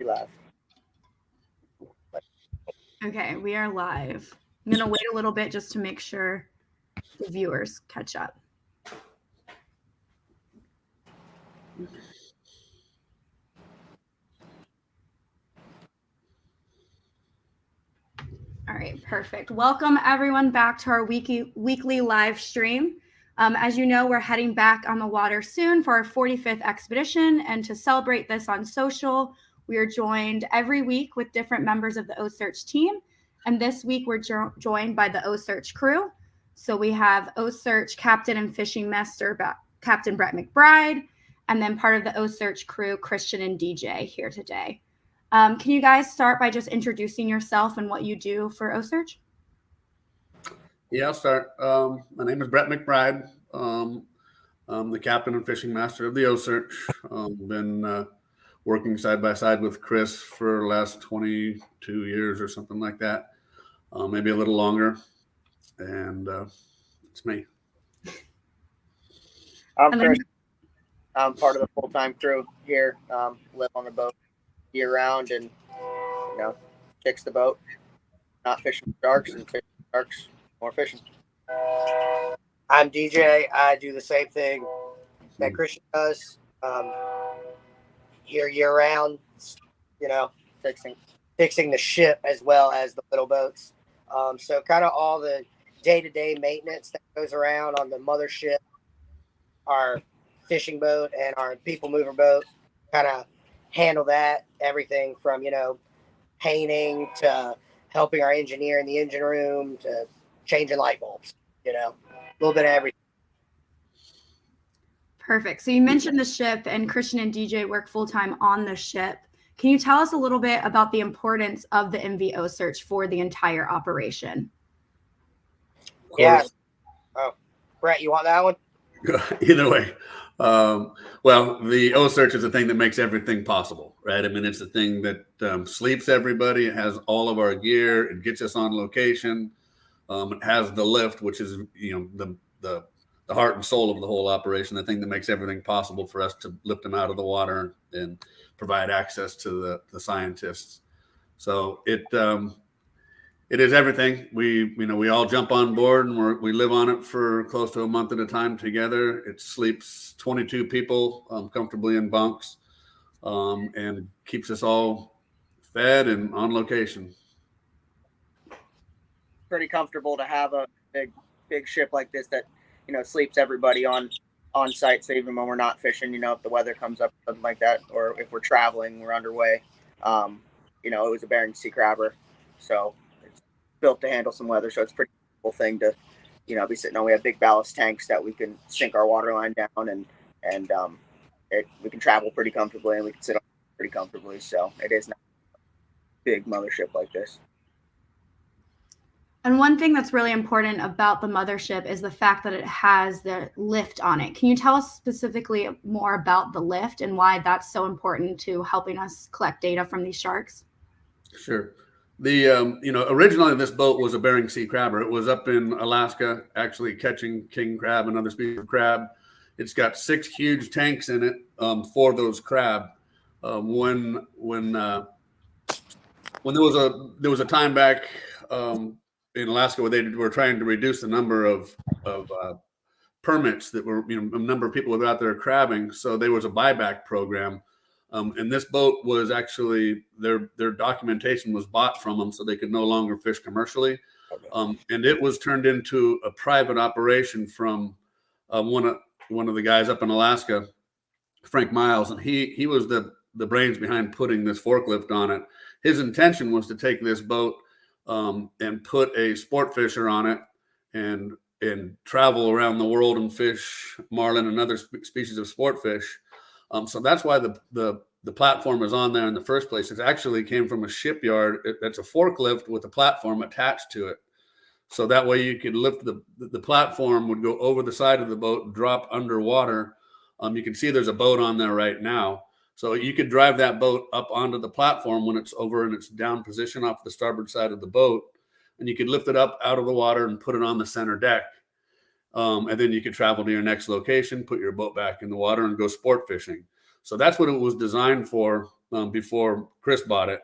live. Okay, we are live. I'm going to wait a little bit just to make sure the viewers catch up. All right, perfect. Welcome everyone back to our weekly live stream. As you know, we're heading back on the water soon for our 45th expedition, and to celebrate this on social, we are joined every week with different members of the OCEARCH team. And this week we're joined by the OCEARCH crew. So we have OCEARCH Captain and Fishing Master Captain Brett McBride, and then part of the OCEARCH crew, Christian and DJ, here today. Can you guys start by just introducing yourself and what you do for OCEARCH? Yeah, I'll start. My name is Brett McBride. I'm the captain and fishing master of the OCEARCH. Been working side by side with Chris for the last 22 years or something like that, maybe a little longer. And it's me. I'm Chris. I'm part of the full-time crew here. Live on the boat year round and fix the boat. Not fishing sharks, and fishing sharks, more fishing. I'm DJ. I do the same thing that Christian does. Here year round, fixing the ship as well as the little boats. So kind of all the day-to-day maintenance that goes around on the mothership, our fishing boat and our people mover boat, kind of handle that. Everything from, painting to helping our engineer in the engine room to changing light bulbs, a little bit of everything. Perfect. So you mentioned the ship, and Christian and DJ work full-time on the ship. Can you tell us a little bit about the importance of the MV OCEARCH for the entire operation? Yeah. Oh, Brett, you want that one? Either way. Well, the OCEARCH is the thing that makes everything possible, right? I mean, it's the thing that sleeps everybody. It has all of our gear. It gets us on location. It has the lift, which is, the heart and soul of the whole operation, the thing that makes everything possible for us to lift them out of the water and provide access to the scientists. So it is everything. We all jump on board and we live on it for close to a month at a time together. It sleeps 22 people comfortably in bunks and keeps us all fed and on location. Pretty comfortable to have a big ship like this that sleeps everybody on site. So even when we're not fishing, if the weather comes up, something like that, or if we're traveling, we're underway. It was a Bering Sea crabber, so it's built to handle some weather. So it's a pretty cool thing to be sitting on. We have big ballast tanks that we can sink our water line down, and we can travel pretty comfortably, and we can sit on pretty comfortably. So it is not a big mothership like this. And one thing that's really important about the mothership is the fact that it has the lift on it. Can you tell us specifically more about the lift and why that's so important to helping us collect data from these sharks? Sure. Originally this boat was a Bering Sea crabber. It was up in Alaska, actually catching king crab and other species of crab. It's got 6 huge tanks in it for those crab. When there was a time back in Alaska where they were trying to reduce the number of permits that were, a number of people were out there crabbing. So there was a buyback program. And this boat was actually, their documentation was bought from them so they could no longer fish commercially. And it was turned into a private operation from one of the guys up in Alaska, Frank Miles. And he was the brains behind putting this forklift on it. His intention was to take this boat and put a sport fisher on it and travel around the world and fish marlin and other species of sport fish. So that's why the platform is on there in the first place. It actually came from a shipyard. That's a forklift with a platform attached to it. So that way you could lift the platform would go over the side of the boat, drop underwater. You can see there's a boat on there right now. So you could drive that boat up onto the platform when it's over in its down position off the starboard side of the boat. And you could lift it up out of the water and put it on the center deck. And then you could travel to your next location, put your boat back in the water and go sport fishing. So that's what it was designed for before Chris bought it.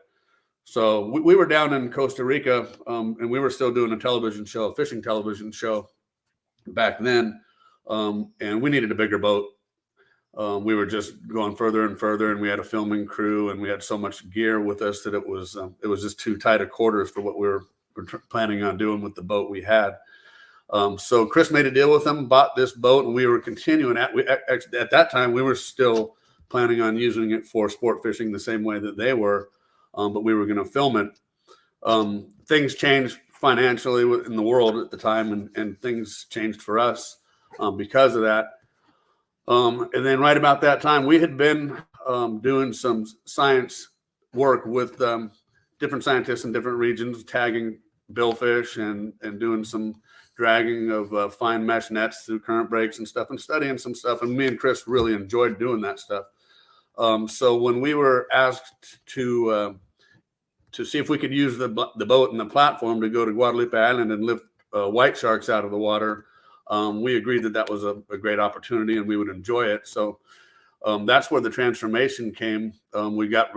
So we were down in Costa Rica, and we were still doing a fishing television show back then, and we needed a bigger boat. We were just going further and further, and we had a filming crew, and we had so much gear with us that it was just too tight of quarters for what we were planning on doing with the boat we had. So Chris made a deal with them, bought this boat, and we were continuing at that time. We were still planning on using it for sport fishing the same way that they were, but we were going to film it. Things changed financially in the world at the time, and things changed for us because of that. And then right about that time, we had been doing some science work with different scientists in different regions, tagging billfish and doing some dragging of fine mesh nets through current breaks and stuff, and studying some stuff. And me and Chris really enjoyed doing that stuff. So when we were asked to see if we could use the boat and the platform to go to Guadalupe Island and lift white sharks out of the water, we agreed that was a great opportunity and we would enjoy it. So that's where the transformation came. We had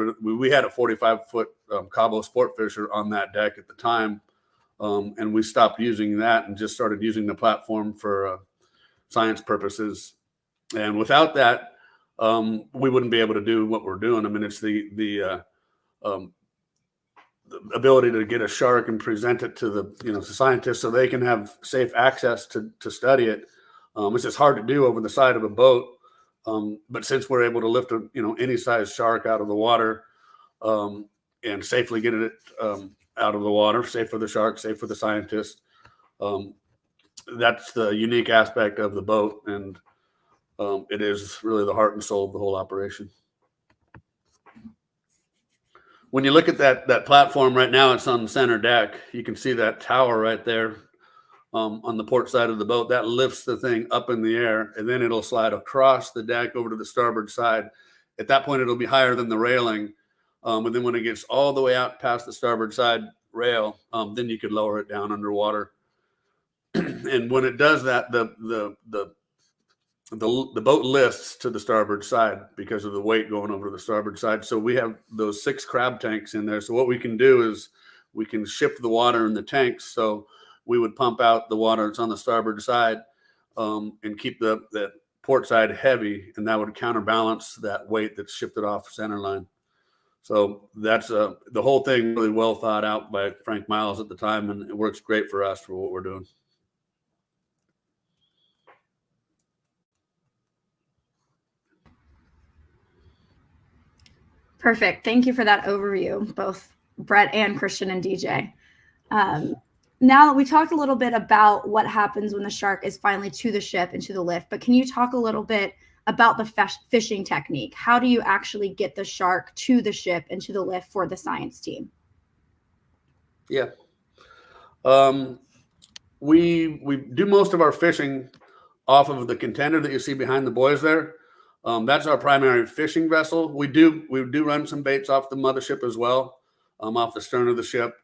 a 45-foot Cabo sport fisher on that deck at the time, and we stopped using that and just started using the platform for science purposes. And without that, we wouldn't be able to do what we're doing. I mean, it's the ability to get a shark and present it to the scientists so they can have safe access to study it. It's just hard to do over the side of a boat. But since we're able to lift any size shark out of the water and safely get it out of the water, safe for the shark, safe for the scientist, that's the unique aspect of the boat, and it is really the heart and soul of the whole operation. When you look at that platform right now, it's on the center deck. You can see that tower right there on the port side of the boat. That lifts the thing up in the air, and then it'll slide across the deck over to the starboard side. At that point, it'll be higher than the railing. And then when it gets all the way out past the starboard side rail, then you could lower it down underwater. And when it does that, the boat lifts to the starboard side because of the weight going over to the starboard side. So we have those 6 crab tanks in there. So what we can do is we can shift the water in the tanks. So we would pump out the water that's on the starboard side and keep the port side heavy, and that would counterbalance that weight that's shifted off center line. So that's the whole thing really well thought out by Frank Miles at the time, and it works great for us for what we're doing. Perfect. Thank you for that overview, both Brett and Christian and DJ. Now that we talked a little bit about what happens when the shark is finally to the ship and to the lift, but can you talk a little bit about the fishing technique? How do you actually get the shark to the ship and to the lift for the science team? Yeah. We do most of our fishing off of the contender that you see behind the boys there. That's our primary fishing vessel. We do run some baits off the mothership as well, off the stern of the ship.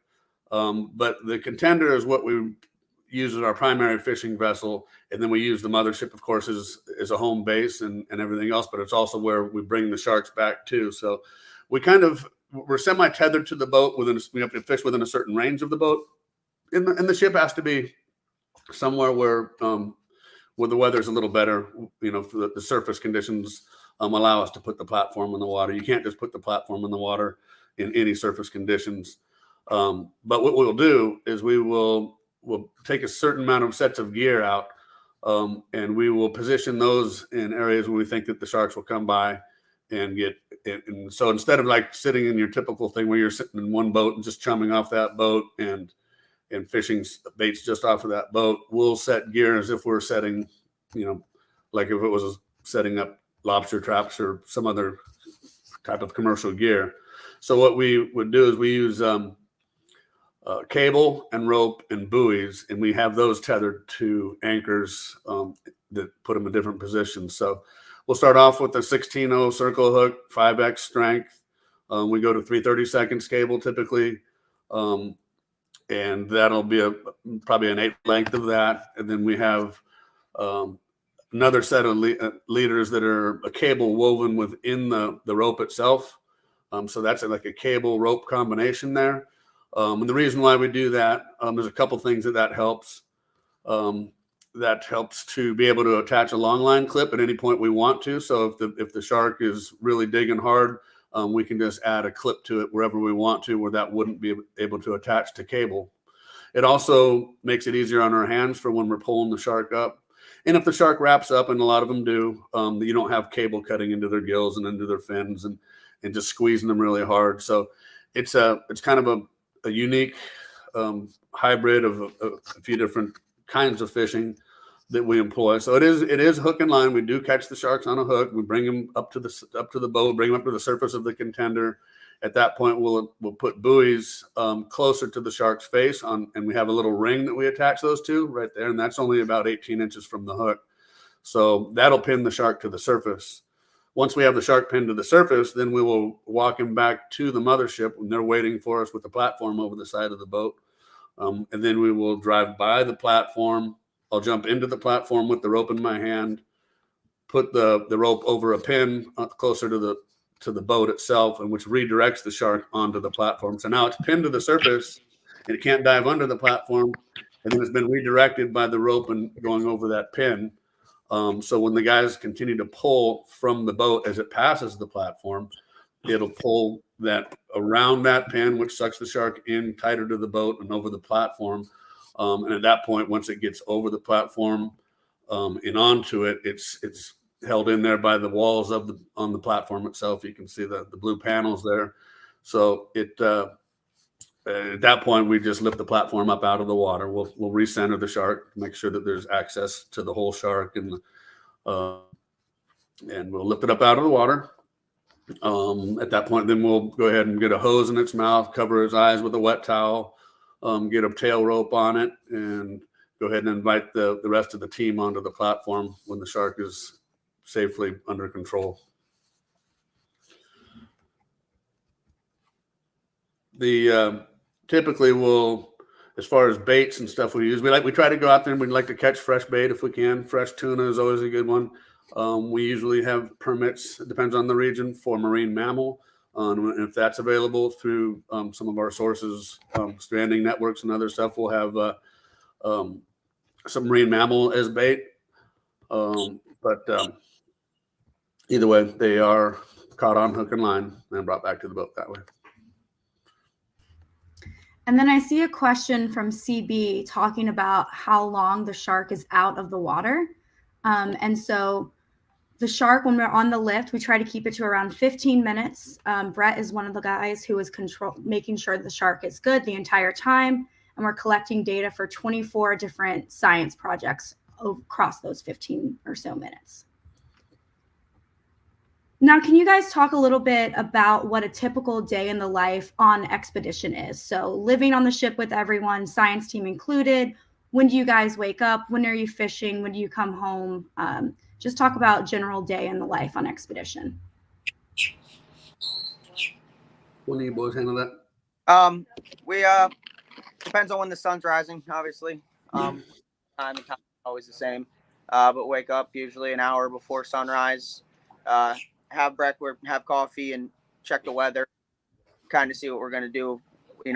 But the contender is what we use as our primary fishing vessel. And then we use the mothership, of course, as a home base and everything else, but it's also where we bring the sharks back too. So we're semi-tethered to the boat. We have to fish within a certain range of the boat. And the ship has to be somewhere where the weather's a little better, for the surface conditions allow us to put the platform in the water. You can't just put the platform in the water in any surface conditions. But what we'll do is we'll take a certain amount of sets of gear out, and we will position those in areas where we think that the sharks will come by and get it. And so instead of like sitting in your typical thing where you're sitting in one boat and just chumming off that boat and fishing baits just off of that boat, we'll set gear as if we're setting, like if it was setting up lobster traps or some other type of commercial gear. So what we would do is we use cable and rope and buoys, and we have those tethered to anchors that put them in different positions. So we'll start off with a 16-0 circle hook, 5x strength. We go to 3/32 cable typically. And that'll be probably an 8 length of that. And then we have another set of leaders that are a cable woven within the rope itself. So that's like a cable rope combination there. And the reason why we do that, there's a couple things that helps. That helps to be able to attach a long line clip at any point we want to. So if the shark is really digging hard, we can just add a clip to it wherever we want to, where that wouldn't be able to attach to cable. It also makes it easier on our hands for when we're pulling the shark up. And if the shark wraps up, and a lot of them do, you don't have cable cutting into their gills and into their fins and just squeezing them really hard. So it's kind of a unique hybrid of a few different kinds of fishing that we employ. So it is hook and line. We do catch the sharks on a hook. We bring them up to the boat, bring them up to the surface of the contender. At that point, we'll put buoys closer to the shark's face and we have a little ring that we attach those to right there, and that's only about 18 inches from the hook. So that'll pin the shark to the surface. Once we have the shark pinned to the surface, then we will walk him back to the mothership, and they're waiting for us with the platform over the side of the boat. And then we will drive by the platform. I'll jump into the platform with the rope in my hand, put the rope over a pin closer to the boat itself, and which redirects the shark onto the platform. So now it's pinned to the surface, and it can't dive under the platform, and then it's been redirected by the rope and going over that pin. So when the guys continue to pull from the boat as it passes the platform, it'll pull that around that pin, which sucks the shark in tighter to the boat and over the platform. And at that point, once it gets over the platform and onto it, it's held in there by the walls on the platform itself. You can see the blue panels there. So at that point, we just lift the platform up out of the water. We'll recenter the shark, make sure that there's access to the whole shark, and we'll lift it up out of the water. At that point, then we'll go ahead and get a hose in its mouth, cover its eyes with a wet towel, get a tail rope on it, and go ahead and invite the rest of the team onto the platform when the shark is safely under control. Typically we'll, as far as baits and stuff we use, we try to go out there and we'd like to catch fresh bait if we can. Fresh tuna is always a good one. We usually have permits, it depends on the region, for marine mammal. If that's available through some of our sources, stranding networks and other stuff, we'll have some marine mammal as bait. But either way, they are caught on hook and line and brought back to the boat that way. And then I see a question from CB talking about how long the shark is out of the water. And so the shark, when we're on the lift, we try to keep it to around 15 minutes. Brett is one of the guys who is making sure the shark is good the entire time. And we're collecting data for 24 different science projects across those 15 or so minutes. Now, can you guys talk a little bit about what a typical day in the life on expedition is? So living on the ship with everyone, science team included. When do you guys wake up? When are you fishing? When do you come home? Just talk about general day in the life on expedition. When do you boys handle that? We depends on when the sun's rising, obviously. Time is always the same. But wake up usually an hour before sunrise. Have breakfast, have coffee, and check the weather. Kind of see what we're going to do,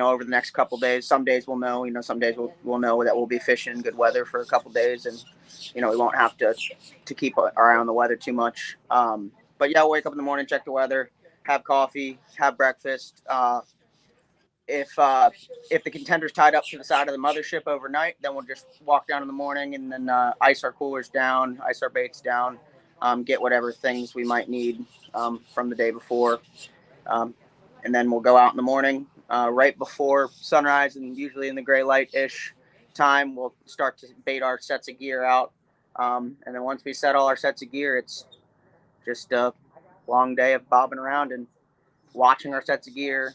over the next couple days. Some days we'll know, some days we'll know that we'll be fishing in good weather for a couple days, and we won't have to keep our eye on the weather too much. But yeah, wake up in the morning, check the weather, have coffee, have breakfast. If the contender's tied up to the side of the mothership overnight, then we'll just walk down in the morning and then ice our coolers down, ice our baits down. Get whatever things we might need from the day before. And then we'll go out in the morning right before sunrise, and usually in the gray light-ish time, we'll start to bait our sets of gear out. And then once we set all our sets of gear, it's just a long day of bobbing around and watching our sets of gear,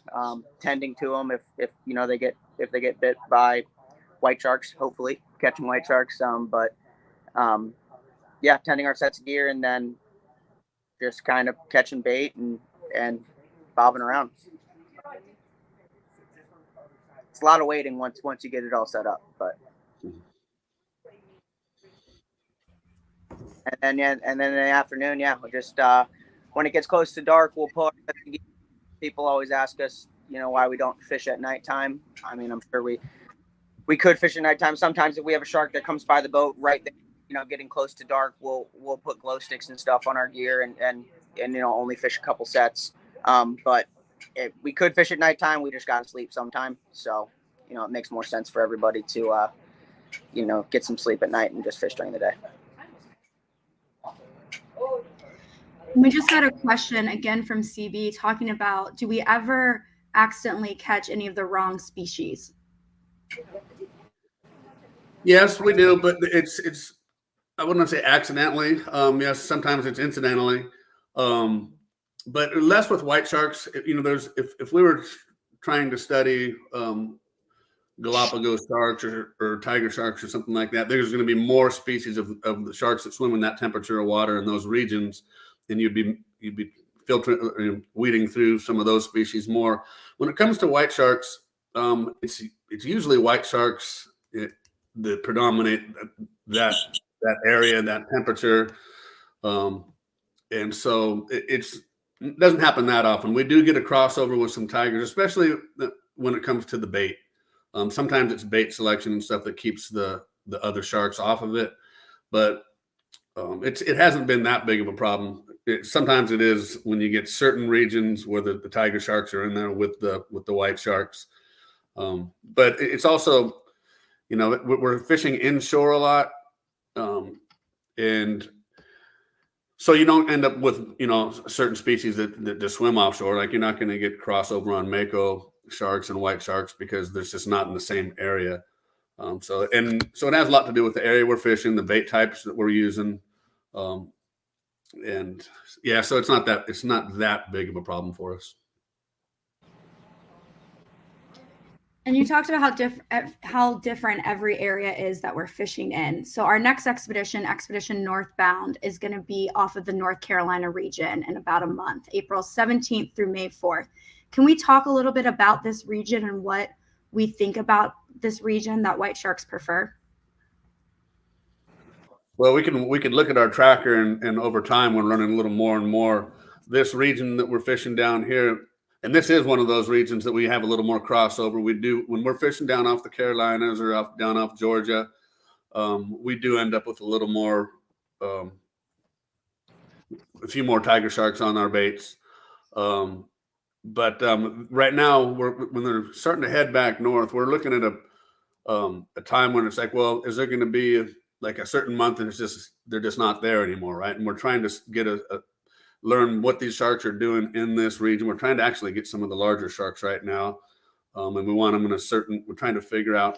tending to them if they get bit by white sharks, hopefully catching white sharks. Yeah, tending our sets of gear and then just kind of catching bait and bobbing around. It's a lot of waiting once you get it all set up, but and then in the afternoon, we'll just when it gets close to dark, we'll pull our sets of gear people always ask us, why we don't fish at nighttime. I mean, I'm sure we could fish at nighttime. Sometimes if we have a shark that comes by the boat right there, getting close to dark, we'll put glow sticks and stuff on our gear and only fish a couple sets. But if we could fish at nighttime, we just gotta sleep sometime. So, it makes more sense for everybody to get some sleep at night and just fish during the day. We just got a question again from CB talking about, do we ever accidentally catch any of the wrong species? Yes, we do, but it's I wouldn't say accidentally. Yes, sometimes it's incidentally, but less with white sharks. There's if we were trying to study Galapagos sharks or tiger sharks or something like that, there's going to be more species of the sharks that swim in that temperature of water in those regions, and you'd be filtering, weeding through some of those species more. When it comes to white sharks, it's usually white sharks that predominate that area, that temperature, and so it doesn't happen that often. We do get a crossover with some tigers, especially when it comes to the bait. Sometimes it's bait selection and stuff that keeps the other sharks off of it, but it hasn't been that big of a problem. Sometimes it is when you get certain regions where the tiger sharks are in there with the white sharks, but it's also, we're fishing inshore a lot, and so you don't end up with certain species that just swim offshore. Like, you're not going to get crossover on mako sharks and white sharks because there's just not in the same area. So it has a lot to do with the area we're fishing, the bait types that we're using, and yeah, so it's not that big of a problem for us. And you talked about how different every area is that we're fishing in. So our next expedition Northbound, is going to be off of the North Carolina region in about a month, April 17th through May 4th. Can we talk a little bit about this region and what we think about this region that white sharks prefer? Well, we can look at our tracker, and over time we're running a little more and more. This region that we're fishing down here, and this is one of those regions that we have a little more crossover. We do, when we're fishing down off the Carolinas or down off Georgia, we do end up with a little more, a few more tiger sharks on our baits. But right now, when they're starting to head back north, we're looking at a time when it's like, well, is there going to be like a certain month and they're just not there anymore, right? And we're trying to get learn what these sharks are doing in this region. We're trying to actually get some of the larger sharks right now, and we want them we're trying to figure out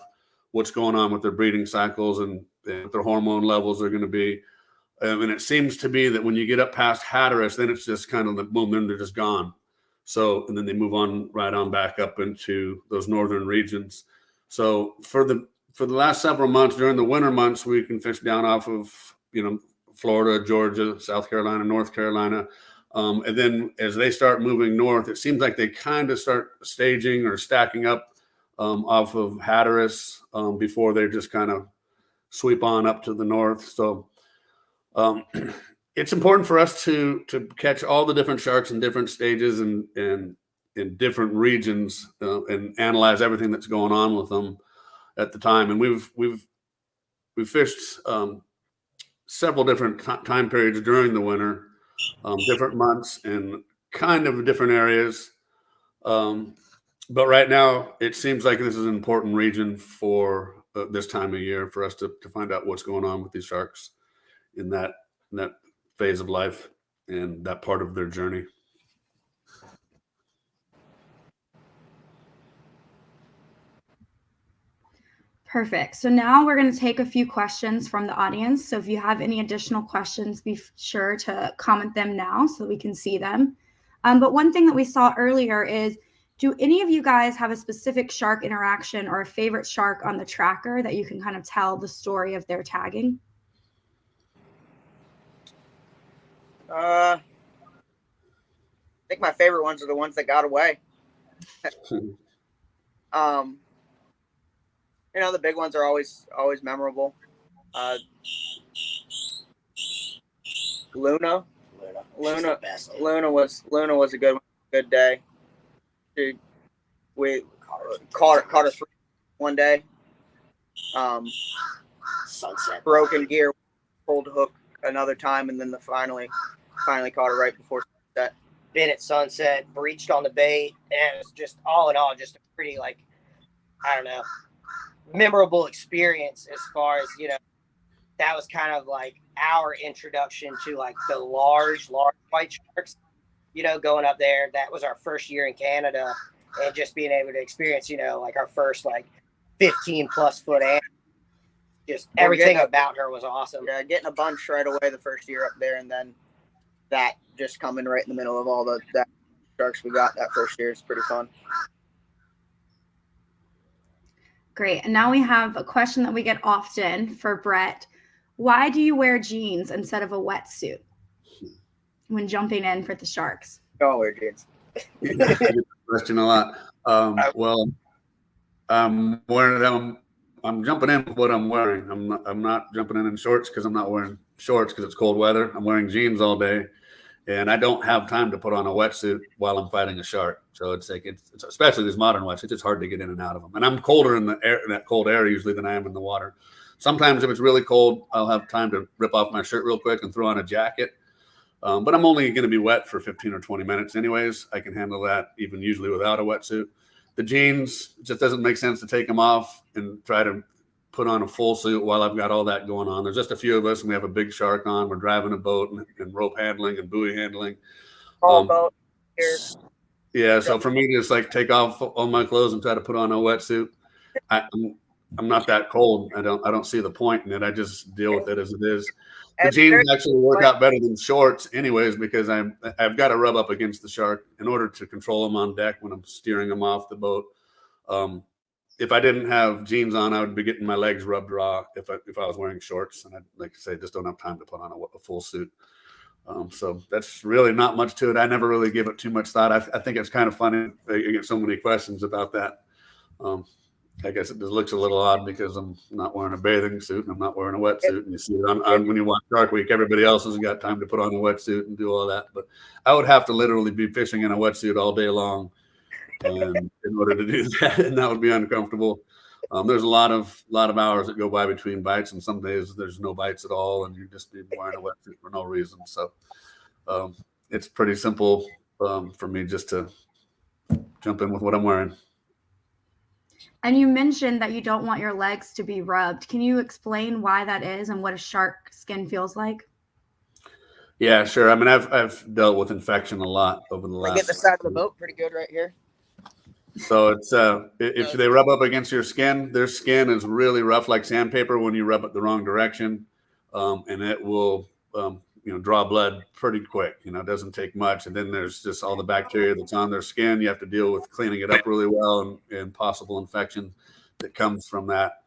what's going on with their breeding cycles and what their hormone levels are going to be. And it seems to be that when you get up past Hatteras, then it's just kind of like, boom, then they're just gone. So, and then they move on right on back up into those northern regions. So for the last several months, during the winter months, we can fish down off of, Florida, Georgia, South Carolina, North Carolina. And then as they start moving north, it seems like they kind of start staging or stacking up off of Hatteras before they just kind of sweep on up to the north. So it's important for us to catch all the different sharks in different stages and in different regions and analyze everything that's going on with them at the time. And we've fished several different time periods during the winter, different months and kind of different areas. But right now, it seems like this is an important region for this time of year for us to find out what's going on with these sharks in that phase of life and that part of their journey. Perfect. So now we're going to take a few questions from the audience. So if you have any additional questions, be sure to comment them now so we can see them. But one thing that we saw earlier is, do any of you guys have a specific shark interaction or a favorite shark on the tracker that you can kind of tell the story of their tagging? I think my favorite ones are the ones that got away. The big ones are always memorable. Luna was a good day. we caught a 3 one day. Sunset. Broken gear, pulled hook another time, and then finally caught it right before sunset. Been at sunset, breached on the bait, and it was just all in all just a pretty, like, I don't know, memorable experience as far as, you know, that was kind of like our introduction to like the large white sharks, you know, going up there. That was our first year in Canada, and just being able to experience, you know, like our first like 15+ foot animal. Just everything about her was awesome. Yeah, getting a bunch right away the first year up there, and then that just coming right in the middle of all the sharks we got that first year is pretty fun. Great. And now we have a question that we get often for Brett. Why do you wear jeans instead of a wetsuit when jumping in for the sharks? I'll wear jeans. I get that question a lot. Well, I'm wearing them. I'm jumping in with what I'm wearing. I'm not jumping in shorts because I'm not wearing shorts because it's cold weather. I'm wearing jeans all day, and I don't have time to put on a wetsuit while I'm fighting a shark. So it's like it's especially these modern wetsuits. It's hard to get in and out of them. And I'm colder in the air, in that cold air usually than I am in the water. Sometimes if it's really cold, I'll have time to rip off my shirt real quick and throw on a jacket. But I'm only going to be wet for 15 or 20 minutes anyways. I can handle that even usually without a wetsuit. The jeans, it just doesn't make sense to take them off and try to put on a full suit while I've got all that going on. There's just a few of us, and we have a big shark on. We're driving a boat and rope handling and buoy handling. Boat here. Yeah, so for me to just like take off all my clothes and try to put on a wetsuit, I'm not that cold. I don't see the point in it. I just deal with it as it is. The jeans actually work out better than shorts anyways, because I've got to rub up against the shark in order to control them on deck when I'm steering them off the boat. If I didn't have jeans on, I would be getting my legs rubbed raw if I was wearing shorts, and I, like I say, just don't have time to put on a full suit. So that's really not much to it. I never really give it too much thought. I think it's kind of funny. I get so many questions about that. I guess it just looks a little odd because I'm not wearing a bathing suit and I'm not wearing a wetsuit. And you see it on when you watch Shark Week, everybody else has got time to put on a wetsuit and do all that. But I would have to literally be fishing in a wetsuit all day long in order to do that, and that would be uncomfortable. There's a lot of hours that go by between bites, and some days there's no bites at all, and you just be wearing a wetsuit for no reason. So it's pretty simple for me just to jump in with what I'm wearing. And you mentioned that you don't want your legs to be rubbed. Can you explain why that is and what a shark skin feels like? Yeah, sure. I mean, I've dealt with infection a lot over the last. I get the side of the boat pretty good right here. So it's if they rub up against your skin, their skin is really rough like sandpaper when you rub it the wrong direction, and it will draw blood pretty quick. It doesn't take much, and then there's just all the bacteria that's on their skin. You have to deal with cleaning it up really well and possible infection that comes from that,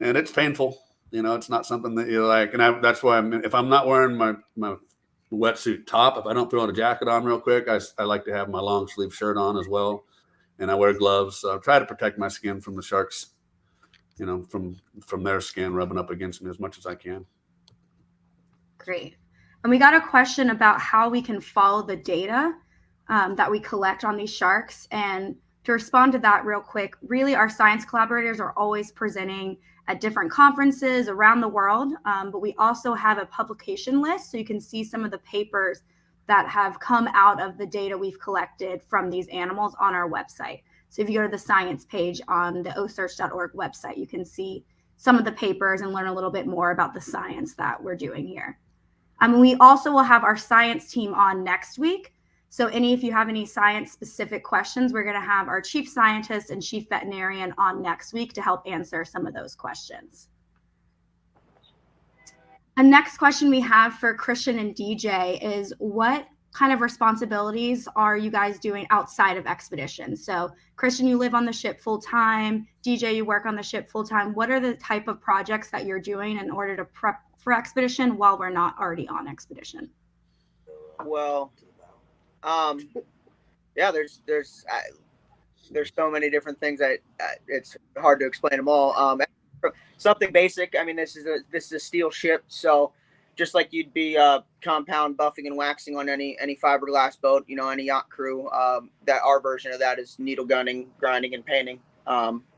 and it's painful. It's not something that you like, and that's why if I'm not wearing my wetsuit top, if I don't throw a jacket on real quick, I like to have my long sleeve shirt on as well. And I wear gloves. So I try to protect my skin from the sharks, from their skin rubbing up against me as much as I can. Great. And we got a question about how we can follow the data that we collect on these sharks. And to respond to that real quick, really our science collaborators are always presenting at different conferences around the world. But we also have a publication list, so you can see some of the papers that have come out of the data we've collected from these animals on our website. So if you go to the science page on the OCEARCH.org website, you can see some of the papers and learn a little bit more about the science that we're doing here. We also will have our science team on next week. So if you have any science specific questions, we're gonna have our chief scientist and chief veterinarian on next week to help answer some of those questions. A next question we have for Christian and DJ is, what kind of responsibilities are you guys doing outside of expedition? So Christian, you live on the ship full time. DJ, you work on the ship full time. What are the type of projects that you're doing in order to prep for expedition while we're not already on expedition? Well, yeah, there's so many different things that it's hard to explain them all. Something basic. I mean, this is a steel ship, so just like you'd be compound buffing and waxing on any fiberglass boat, you know, any yacht crew. That our version of that is needle gunning, grinding, and painting.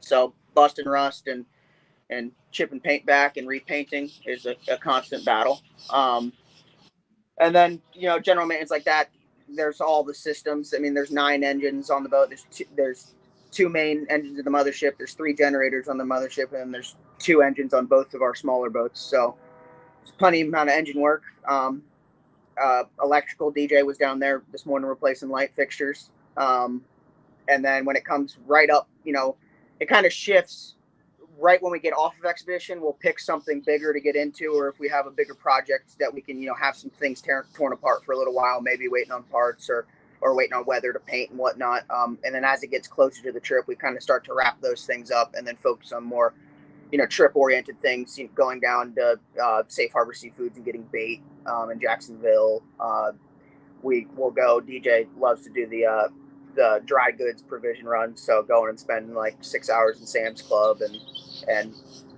So bust and rust and chip and paint back and repainting is a constant battle. And then, you know, general maintenance like that, there's all the systems. I mean, there's 9 engines on the boat. There's 2 main engines in the mothership. There's 3 generators on the mothership, and there's 2 engines on both of our smaller boats. So there's plenty amount of engine work. Electrical DJ was down there this morning replacing light fixtures. And then when it comes right up, you know, it kind of shifts. Right when we get off of expedition, we'll pick something bigger to get into, or if we have a bigger project that we can, you know, have some things torn apart for a little while, maybe waiting on parts or waiting on weather to paint and whatnot. And then as it gets closer to the trip, we kind of start to wrap those things up and then focus on more, you know, trip-oriented things, you know, going down to Safe Harbor Seafoods and getting bait in Jacksonville. We will go. DJ loves to do the dry goods provision run, so going and spending like 6 hours in Sam's Club and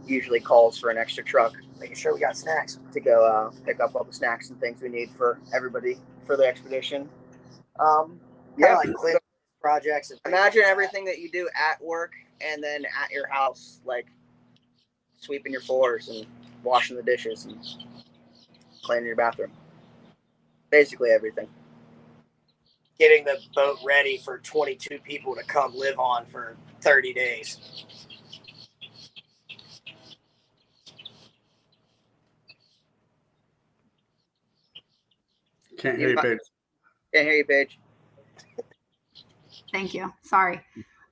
usually calls for an extra truck, Making sure we got snacks. to go pick up all the snacks and things we need for everybody for the expedition. Yeah, like clip projects. And Imagine everything that you do at work and then at your house, like sweeping your floors and washing the dishes and cleaning your bathroom. Basically everything. Getting the boat ready for 22 people to come live on for 30 days. Can't hear you, Paige. Can't hear you, Paige. Thank you. Sorry.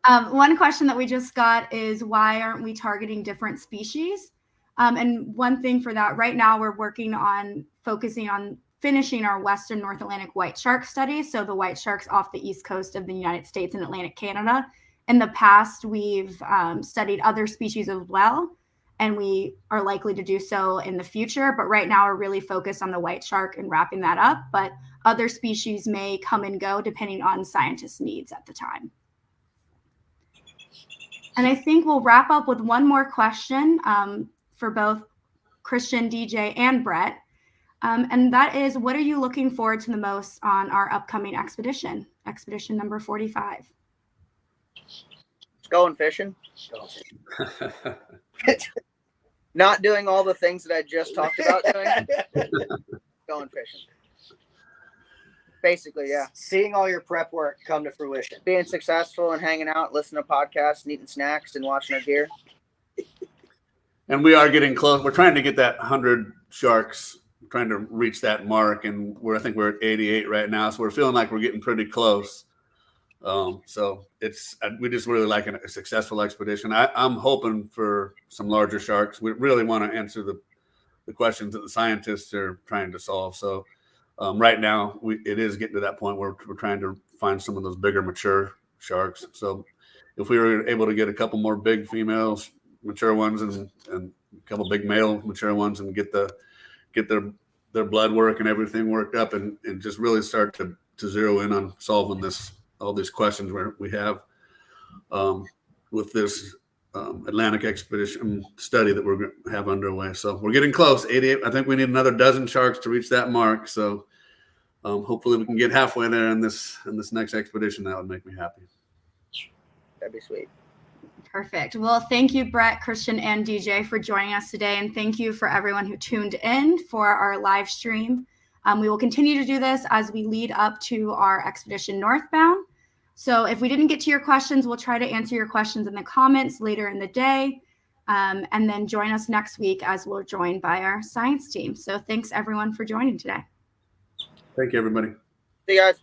One question that we just got is why aren't we targeting different species? And one thing for that, right now we're working on focusing on finishing our Western North Atlantic white shark study. So the white sharks off the east coast of the United States and Atlantic Canada. In the past, we've studied other species as well, and we are likely to do so in the future. But right now we're really focused on the white shark and wrapping that up. But other species may come and go depending on scientists' needs at the time. And I think we'll wrap up with one more question for both Christian, DJ, and Brett. And that is, what are you looking forward to the most on our upcoming expedition number 45? Going fishing. Not doing all the things that I just talked about doing. Going fishing. Basically, yeah. Seeing all your prep work come to fruition. Being successful and hanging out, listening to podcasts, and eating snacks and watching our gear. And we are getting close. We're trying to get that 100 sharks, trying to reach that mark, and I think we're at 88 right now. So we're feeling like we're getting pretty close. So we just really like a successful expedition. I'm hoping for some larger sharks. We really want to answer the questions that the scientists are trying to solve. So right now it is getting to that point where we're trying to find some of those bigger mature sharks. So if we were able to get a couple more big females, mature ones, and a couple big male mature ones, and get their blood work and everything worked up, and just really start to zero in on solving all these questions where we have with this Atlantic expedition study that we're going to have underway. So we're getting close. 88. I think we need another dozen sharks to reach that mark. So hopefully we can get halfway there in this next expedition. That would make me happy. That'd be sweet. Perfect. Well, thank you, Brett, Christian, and DJ for joining us today. And thank you for everyone who tuned in for our live stream. We will continue to do this as we lead up to our expedition Northbound. So if we didn't get to your questions, we'll try to answer your questions in the comments later in the day. And then join us next week as we're joined by our science team. So thanks everyone for joining today. Thank you, everybody. See you guys.